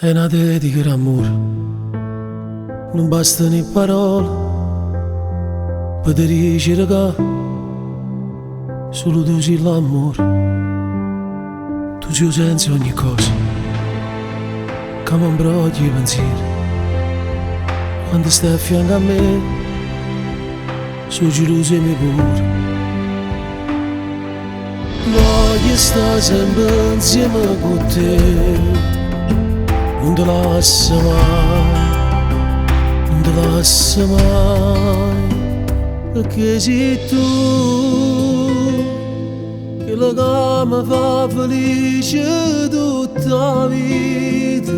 È una dedica d'amore, non bastano le parole per dire che solo tu sei l'amore. Tu ci senti ogni cosa, che mi imbrogli i pensieri. Quando stai a fianco a me, sono geloso e mi pure. Voglio stare sempre insieme con te. Non te lascio mai, non te lascio mai, perché sei tu che la che mi fa felice tutta la vita,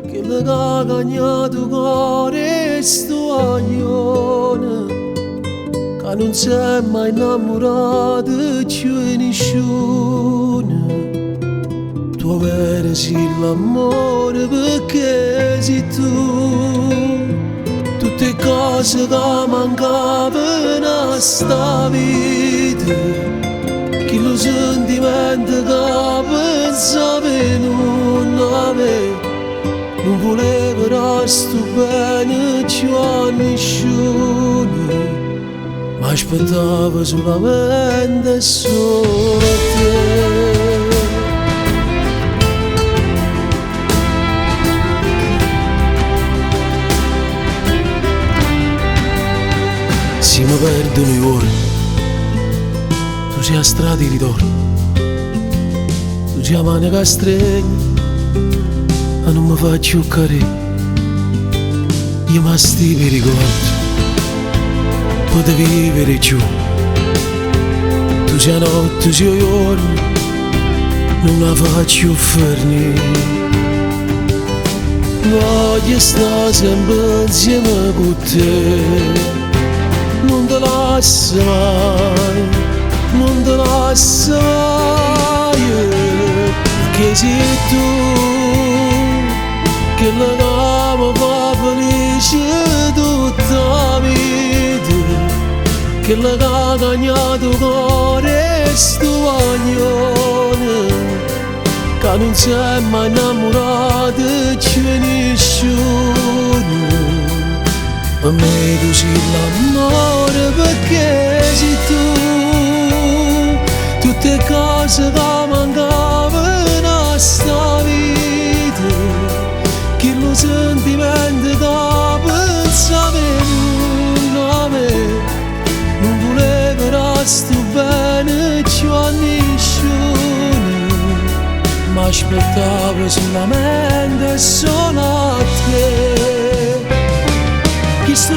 che la che ha cagnato il cuore e sto aglione, che non si è mai innamorato di nessuno. Tu avere sì l'amore perché sei tu. Tutte cose che mancavano a sta vita, che lo sentimento che pensavi non avevo, non voleva restare bene più a nessuno, ma aspettavo solamente solo te. Si mi perdono i cuori, tu sei a strada di ritorno, tu sei a mano che stringi e non mi faccio carino. Io mi stivi ricordo, potevi vivere giù, tu sei a notte, tu sei a giorno, non la faccio fornire. Voglio stare sempre insieme con te. Non te lascio mai, non te lascio mai, perché sei tu che la che mi fa felice tutta la vita, che la che ha cagnato il cuore e sto aglione, che non si è mai innamorato di nessuno. A me tu sei l'amore perché sei tu. Tutte cose che mancavano a sta vita, che lo sentimento che pensavi non avevo, non voleva restare bene più a nessuno, ma aspettavo solamente solo a te. Chi sto